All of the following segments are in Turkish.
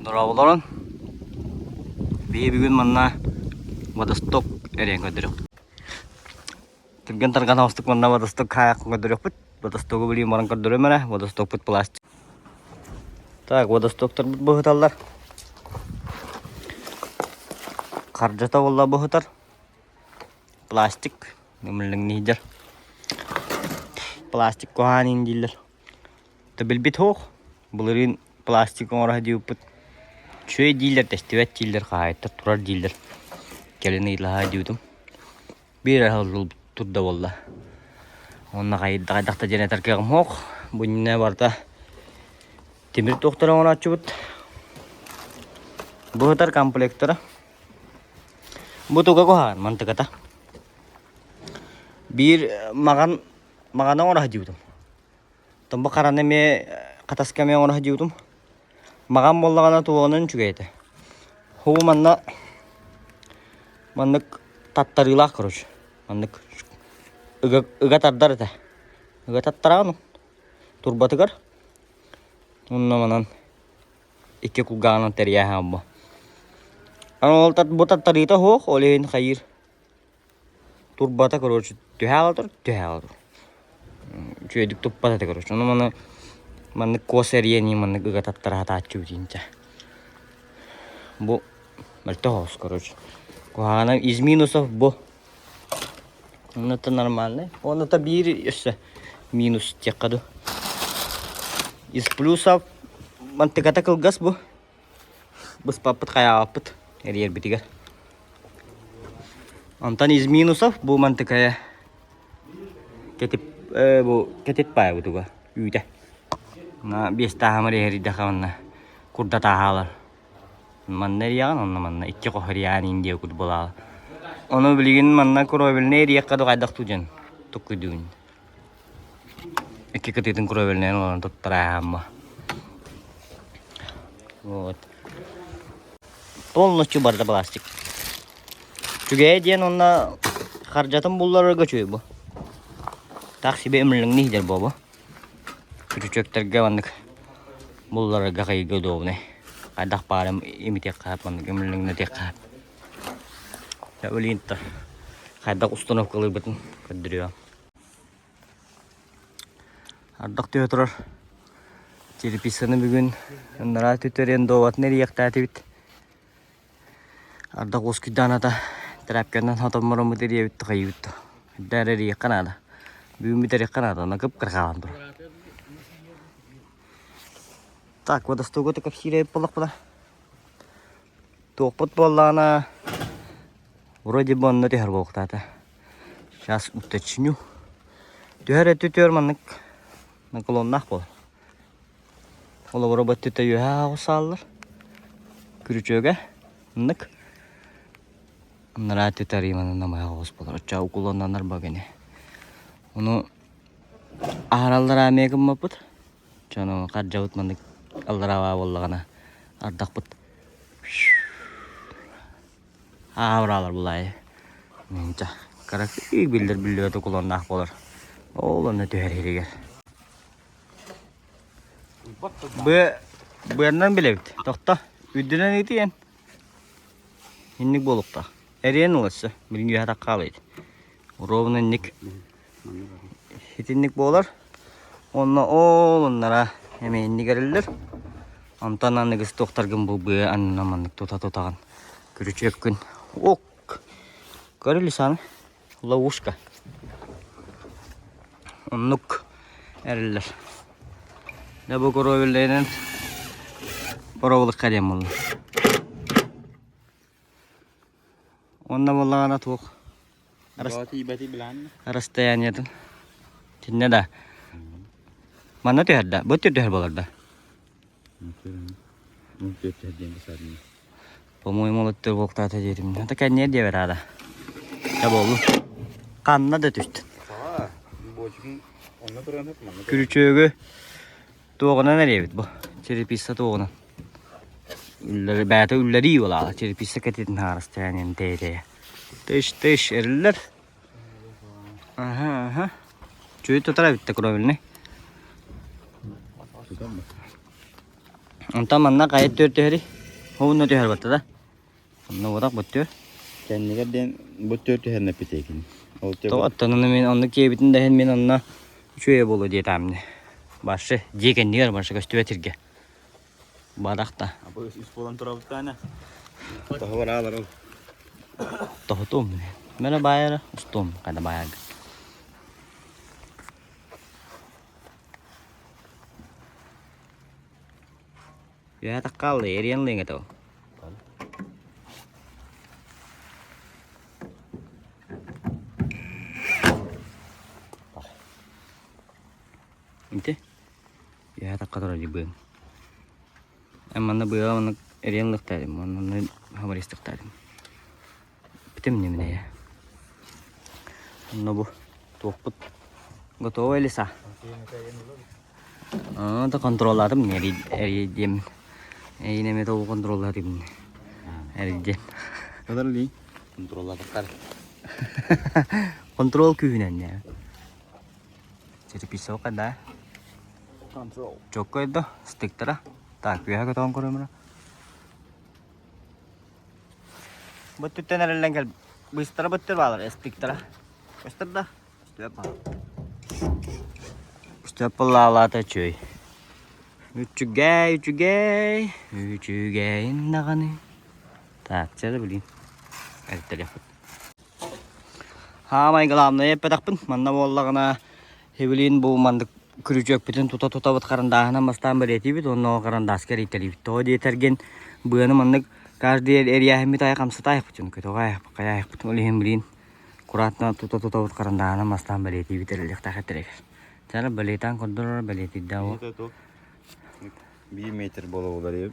Durabuların bir gün manna vadastok eren gödürük. Tırgın targan havastık manna vadastok kayak gödürük put. Vadastoku beli marang gödürük mana vadastok put plastik. Tak vadastoklar put bohutallar. Karjata valla bohutar. Plastik nimling nijar. Plastik kohanin jiller. Tabil bit hoq. Buların plastik orah diu put. Şöyle jiller testivet jiller kahayta turar jiller. Gelin ilaha diudum. Bir halul turda valla. Onna kaydakta jeneter kegim hoq. Bunne barta timir toktara ona çubut. Bohutar komplektora. Bu tuga kohan mantıkata. Bir magana orah diudum. Tamba karane me katas kame orah diudum. Magam bollagana tuğanın çügeydi. Hu mannak tattarılah kırış. Mannak ıga taddar da. Iga tattara turbatı kar. Onna manan iki kugana teriya hamba. Ano bu tattarita hoq olehin khayir. Turbata kırış. Tühaldır. Çüyedik tuppata kırış. Onu mannak koseriye ni mannak ıga tattara hata çüyince. Bu malta hoş kırış. Kohana izminusov bu. Onu da normal ne? Onu da bir işte minus çakadı. Iz plusov mantıkata kılgas bu. Bus papat kaya apıt. Her yer bitigar. Antan iz minusov bu mantıkaya bu ketip pay bu tuga. Üyde. Na biesta hamari heri dakavanna. Kurda tahalar. Manner yagan onna manna iki qohriyani indiya kud bolal. Onu bilgin manna kurovelne riya kadu qaydak tujan. Tukudun. İki ketitin kurovelne olan tuttara hamma. Вот. Полностью barda plastik. Çünkü diyen onna harcatın bulları göçüyor bu. Taksibe emrinin nihdir bu. Küçükler gavandık. Bulları gakayı gödovne. Kadak param imitek kap man gemling na tekap. Ya ulinta. Kadak ustunov kalibetun kadriya. Ardak teatrar. Telepisani bugün nara tüteren dovat neriyak tatibit. Ardak oskidana da terapkandan hatamara muderiya bitti kayıbitti. Dareriya kanada. Bugün biteri kanada nakıp kırkalandır. Так, водостогу так сирее полах-полах. Топот боллана. Вроде бы он на тихар болтата. Сейчас уточню. Тюхаре тютер маннык на колоннах бол. Ола вроба тюта юха усаллар. Күрүчөгө нык. Нара тютари маны намай агыс болар. Чау колоннанар багене. Onu аралдар амегим мапыт. Жана каржабыт маннык Allara vallagana ardak put. Avralar bulay. Minca. Karak iyi bildir kullanmak bolar. Oğlan ne tüheriger. Bu yandan bile bit. Tokta. Üddünen iti yen. Hinnik bolukta. Eriyen olası. Birinci hata kalıydı. Robun hinnik. Hitinlik bolar. Onunla oğlanlara hemen hinnik erilir. Antanan negis doktorgun bu annamanlık tutan. Küçük gün. Ok. Karilisan. Lavuşka. Onluk erilir. Ne bu korovillerin korovuluk kalem olur. Onda bollagana tuğuk. Arastayan yadın. Tinne da. Mana tüherda? Bu tüher bolarda. По-моему, вот ты вот так делаем. Это конец девятого. Я болу. Канна да түст. Күрүчөгө Tuğuna nereye bit bu? Çirpissa tuğuna. Ülleri bäte ülleri iyi ola. Çirpissa ketin harasta yani teyteye. Tış eriller. Aha. Çöğü tutara bitti kurabilini. Ondan manna kayıt dörtü Hoğunla tüher battı da. Onunla odak batıyor. Kendine den bu törtü her ne pitekin. Toğattanını men onunla kebitin dehen men onunla çöğe bolu diye tamamını. Başı diyeken diyor başı göstüve tirge. Badak da. Apa üst bolan turabut tane. Daha var ağlar ol. Tohutum. Mera bayar ustum kada bayar. Ya tak kaldı eriyen lenge tau. Inte. Ya tak kadar di beng. Emang bữa mà eriyen lek tadi, mana hamaristik tadi. Bitim ne ya? Bu toput. Готово или са? Da kontrolladım eriyeceğim. Yine mi tavu kontrolladım. Eriyeceğim. Kadar li. Kontrolla takar. Kontrol kühünen ya. Jadi pisau kan dah. Control. Joko itu stick tera. Tak biar ke tahun korang mana. Betul tenar lengkel. Bistra betul balar stick tera. Bistra dah. Siapa? Siapa lalata cuy. Üçügey nakani. Tak cara beli. Evet telefon. Ha may galamna hep pedakpın. Manna bollagana hebilin bu mandık kürücek bütün tuta bat karandahına mastan bereti bit onno karanda asker iteli bit. To diye tergen buyanı mandık kardi area hemi taya kamsa taya putun keto kaya putun oli hebilin. Kuratna tuta bat karandahına mastan bereti bit terlek tak terek. Cara belitan kontrol beleti dawo. Itu 1 metre bolu oluyor.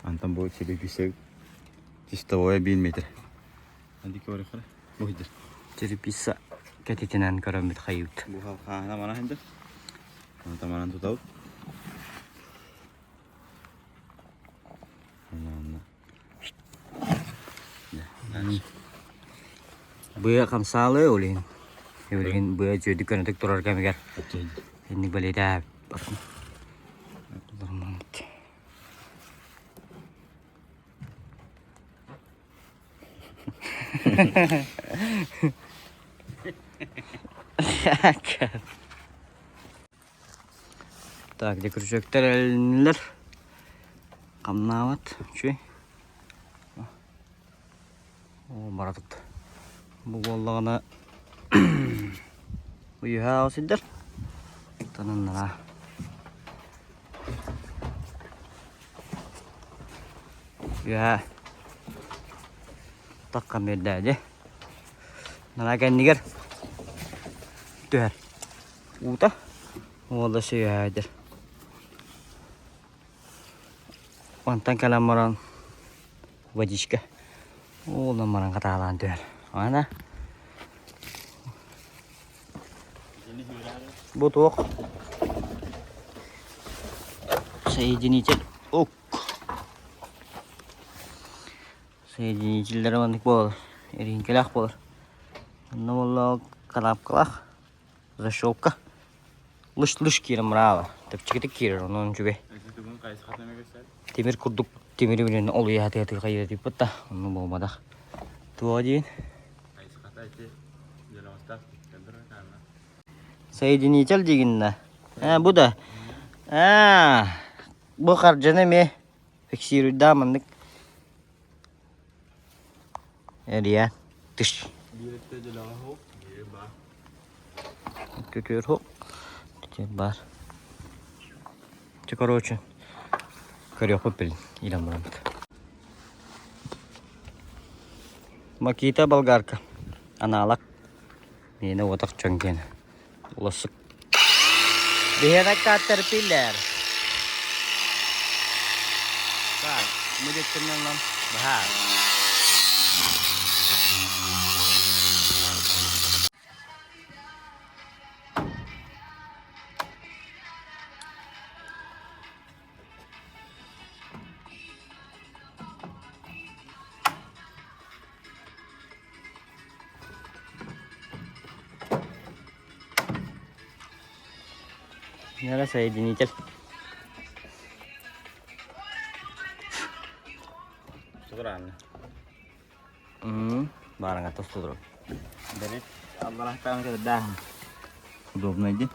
Antam bu çelik yüksek. Tistavaya 1 metre. Hadi ki oraya kadar. Bu hidir. Jadi bisa ketitinan karambit kayut. Bu halka mana hidir? Antam mana tutau. Buya kamsale olin. Olin buya jadi kan untuk turun kami kan. Ini beli dah. Так, где крючок терелер. Камнават, чуй. О, баратык. Bu bollağına bu yuha olsundur. Tanınlar. Yuha. Takkan beda aja. Nalakan nigar. Tuher. Uta. Wala si yuhadir. Wantan kalamaran wajishka. Oh, lamaran katalan tuher. Mana? Butuh. Saya jenicil. Ok. Saya jenicil dari mana bol. Erin kelak bol. Nama kalap kelak. Zashopka. Lush kira merala. Tapi cikit kira non juga. Timir kurduk. Timir ini oleh hati-hati kayak di peta. Onu bawa madah. Tuh aja. Saya jenicil jigin bu da. Bu harcana me. Fiksiru da mandık. Ya. Tış. Kötür hop. Бар. Короче. Корёхопель. Илам рамт. Makita болгарка. Аналог. Ini otak cengken. Lusuk. Dia nak caterpillar. Bah, mudah kenal nam. Bahar. Nara saya dinicel. Sekarang. Barang atas tuh. Dari Allah tahu kita dah. Udobna aja.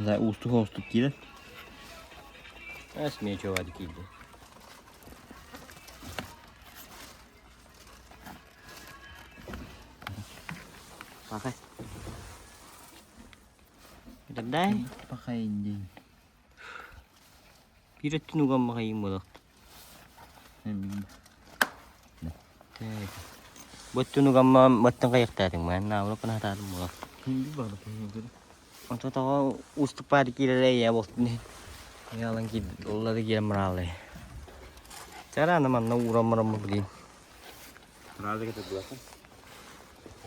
Saya ustuk kira. Esmeye coba dikildi. Pakai. Udah deh. Pakai ini. Kira tunugan makai mo lah. Buat tunugan matang kayak tadi mana? Wala pernah tahu mo. Hindi ba na pinagod? Untuk tahu ustuk pa dikildi ya waktu ni. Yalan ki Allah dikira merale. Cara naman na uram begini. Kenapa kita buat kan?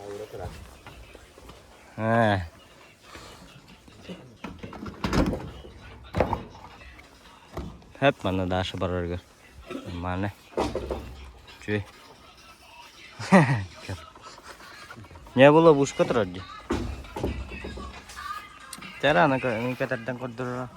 Udah keras. Hep mana daşı barargar. Mana? Cuy. Ne bula buş katıradı. Cara anak ini katadang kodur.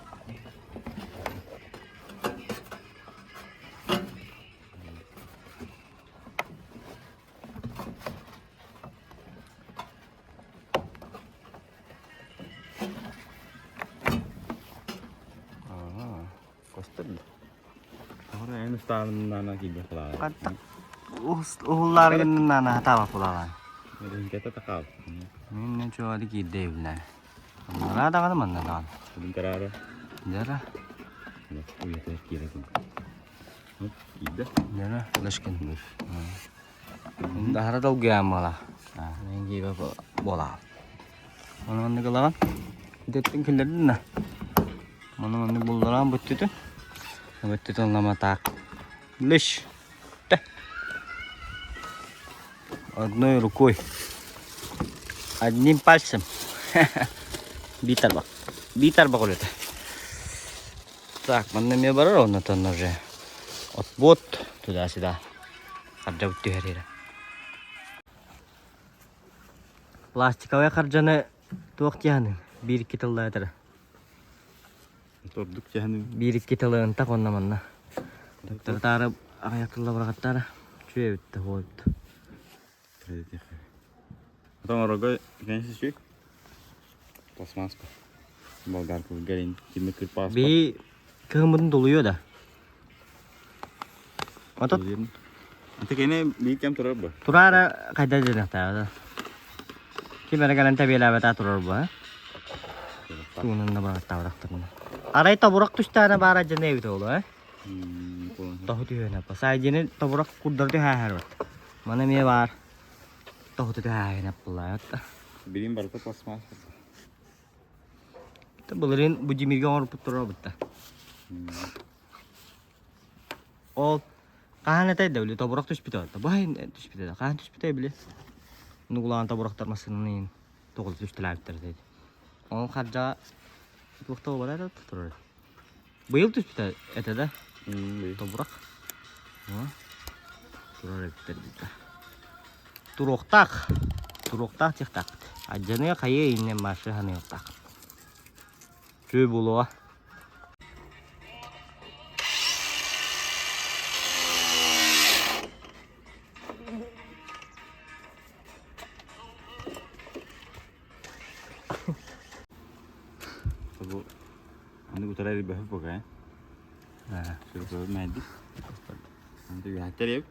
Orang yang stand nana kita kelar. Katak. Uhullar ganun na natawa pula lan. Ini kita takap. Ini coba dikit deh benar. Nada kan teman nada. Sebentar ada. Jara. Oh iya tuh kira tuh. Ida. Jara. Laskin. Dah ada tau gaya malah. Ini kita bola. Mana kelar? Kita tinggal di mana? Mana bola betul tu. Betul tu nama tak. Lish. Dah. Одной рукой. Одним пальцем. Битар бак это. Так, mana мне барар он это уже. От бот туда-сюда. Каржа бутти харира. Пластиковая каржаны туактяны. Bir iki tıllı eteri. Torduk canım. Bir iki tıllı ıntak onna manna. Tarı ayak tıllı bırakatları. Çüye bitti, hol bitti. Потом рога, конечно, чуть. Пластмасска. Болгарку gelin kimi kırpas. Bir kığımın doluyor da. Otot. Nanti kayaknya bikin turun bu. Turara kayda jenak ta. Kimera kalan tabi laba ta turur bu. Tunun da bırak ta bıraktım. Aray taburak tuştana bara jene bit oldu ha. Tahu diyor ne pa. Sadece taburak kudur diyor her var. Mana me var. Tahu diyor her ne pula. Birim baru tuh plasmas. Belirin bu jimirga or putura butta. O kahane tay da bile taburak tuş bita. Bahin tuş bita. Kahan tuş bita bile. Nugulan taburaktar masının tokul tuş tilabitler dedi. O karja waktu bala da tutur. Bu yıl tuş bita eta da taburak. Ha. Turar bitter bita. Turoktak cektak. Ajane kaya ini masih hane otak. Cuy bulu ah. Bu anda utara di bawah pokoknya. Nah, Suruh medis. Nanti bihater ya.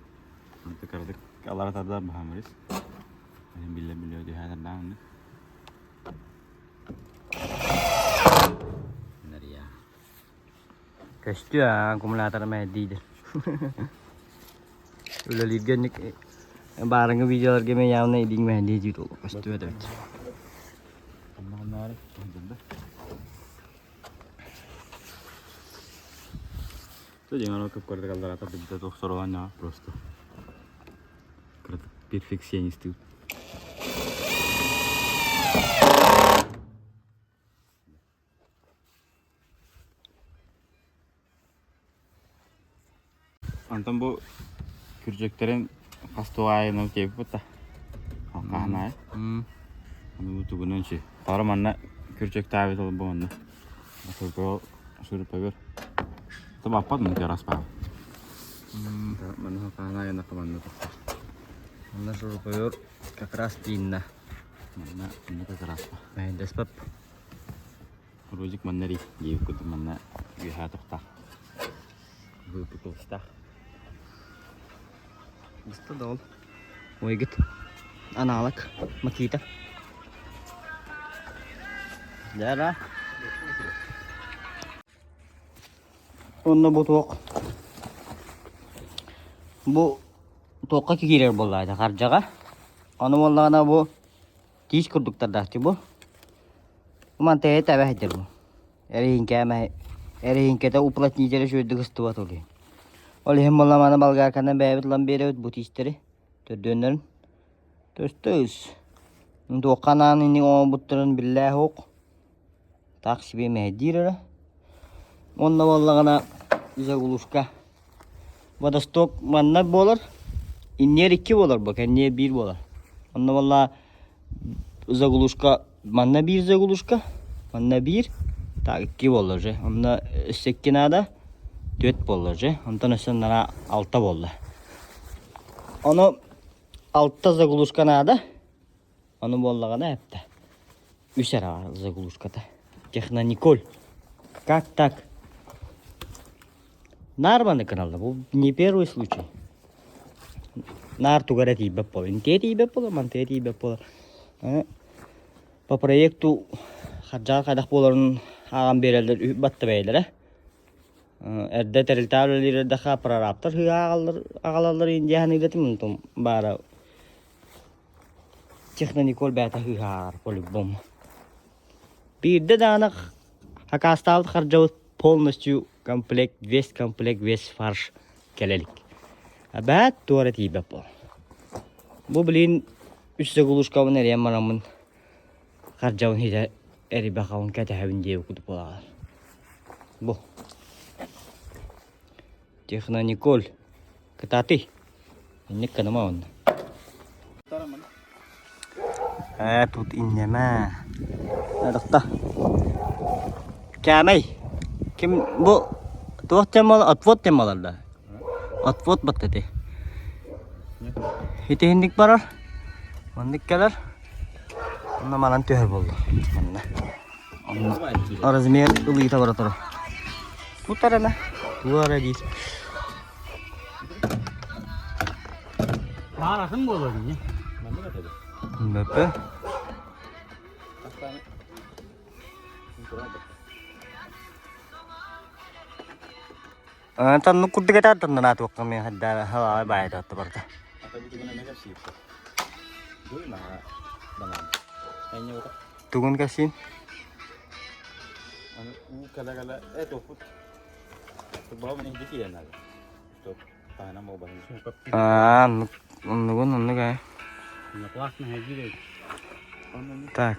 Nanti karena kalau ada bahamis. Ini bila di hadapan down. Benar ya. kaçtı ya kumulatar mediydi. Udah ligan nih barang video game yang nih ding medi gitu kaçtı ada. Menarik. Tuh jangan lupa kalau rata bisa tuh soroannya просто. Karena perfeksionis tuh. Antam bu kürceklerin kastu ayının keyfi bu da. Kahana ya. Onu tugunan şey. Tarım anne kürçek davet olup bu anne. Atıl sürüp gör. Tabi apat mı ki raspa? Mana kana yana kamandı. Ondan sonra koyuyor. Kakras dinle. Mana ini ke raspa. Ben despap. Rojik mana ri. Ye kudu mana güha tukta. Bu pikasta. İşte dol. Oy git. Analık. Makita. Dara. Onda bu tok. Bu tokka ki girer bollaydı harcaga. Onu bollagana bu tiş kurduklar dahti bu. Manteye tabi hadir bu. Erihinke de uplat nijere şöyle gıstı bat oluyor. Ol hem bollamana balgarkandan beyabit lan beri bu tişleri. Döndürün. Töstöz. Dokanan ini o butturun billahi ok. Taksibi mehdir. Onda bollagana bize uluşka. Bada stok manna bolar. İnniyer 2 bolar bak, inniyer 1 bolar. Onda valla zaguluşka manna 1 zaguluşka. Manna 1 ta 2 bolar je. Onda sekkinada 4 bolar je. Ondan sonra 6 bolar. Onu 6 zaguluşka nada. Onu bollagana hepte. 3 ara var zaguluşkada. Техно Николь. Как так? Нормально каналда. Bu не первый случай. Нар тугара тибе поло. Инте тибе поло, манте тибе поло. По проекту хаджар кадак боларын агам берелдер батты бейлер. Эрде терилтаалер даха прораптар агалалар инде ханигдетим тум бара. Техно Николь бата хар по-любому. Bir de dana hakastal harcavut полностью комплект, весь фарш келелик. Абат туара тибе пол. Bu bilin 3 seguluşka bu nereye maramın harcavun hiç eri bakavun kete havin diye okudu polar. Bu. Техно Николь. Ketati. Ini kenapa on? Tut inneme. Adakta. Kamay. Kim bu? Tuh temal atfot temalarda. Atfot battı. Hiti hindik barar. Mandik gelir. Onda malan tüher boldu. Onda. Arazmiye ılığı tabara tara. Bu tarana. Bu ara değil. Parasın mı olur diye? Bepe. Tan nuk kudu kita tan na tuak kami hadda hawa bayar dat berta. Atau itu mana mereka sih? Dulu mah banget. Kayaknya udah. Tugun kasin. Kala toput. Bawa mana dikit ya nal. Stop. Tanah mau bangun. Nugun kaya. Kelas nih haji deh. Tak.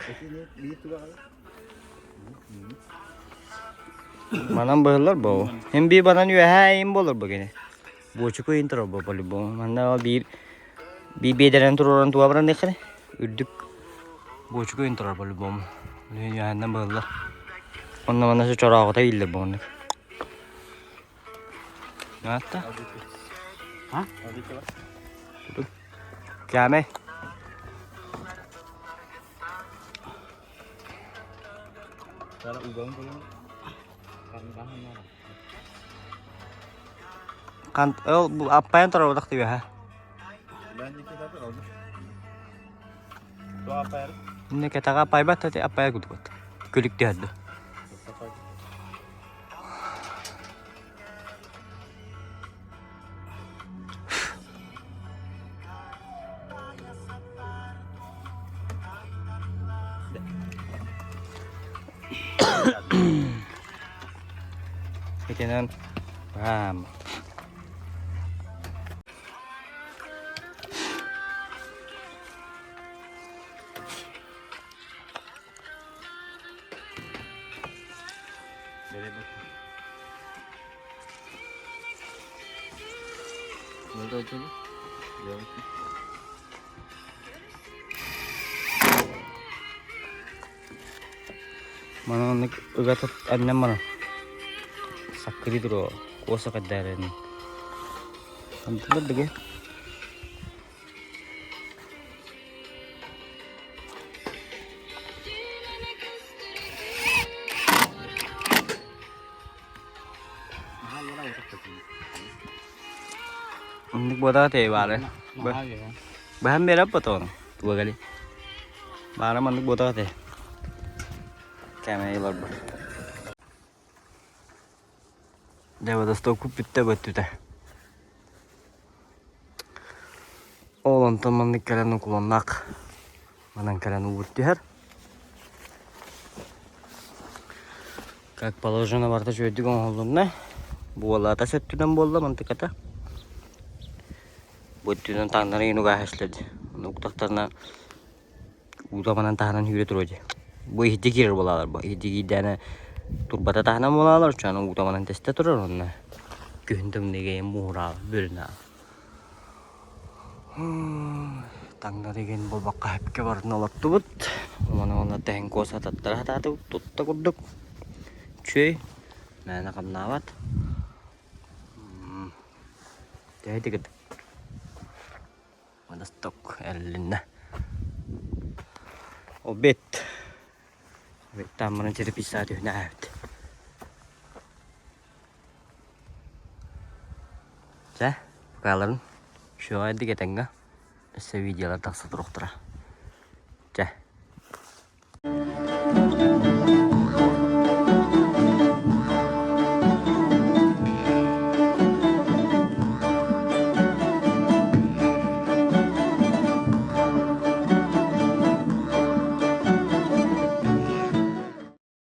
Manam bahlar bawa. Hem bir banan yuva hem bolur begini. Boçuku intro bapalı bu. Mana bir bedenen tururan tua beran dekne. Uduk. Boçuku intro bapalı bu. Ini yuva bahlar. Mana secara aku tahu ille bu. Nata. Hah? Kame. Cara ubang tuh bahan mana? Kan, bu apa yang terlalu tak tiba ha? Banyak kita tuh oldu. Tuh apa ya? Ini kita apa ibat tadi apa ya gitu. Kulik dia ada. Sekian paham. Mananlık ıgatat annem bana. Sakkılidir o. Kosa kaddarın. Antılar da gel. Anlık boda tey bari. Bahan beri apa tuh? Dua kali. Bari manlık boda tey. Kamerayı var bu. Devada stoku bitti götürdü. Oğlan tamanlık kaleni kullanmak. Manan kaleni vurdu her. Как положено varta şöyle olduğunda bu olata söttüden bolla mantıkata. Bu tüden tanrı yine gahasledi. Noktaklarına utamanan tahanan hüre duruyor. Bu ihti girer bolalar bu. İhti gidene turbata tahanan bolalar şu an utamanan teste durur onunla. Gündümdeki muğra bölüne. Tanrı gen bol bakka hepke varın alattı but. Ona tehen kosa tattara tatı tutta kurduk. Cuy, mana kam nawat? Jadi dikit. Mana stok elinna. Obet. Obet taman jadi pisah di naut. Cah, kalian show aja kita enggak? Sevideolar tak seteruk terah.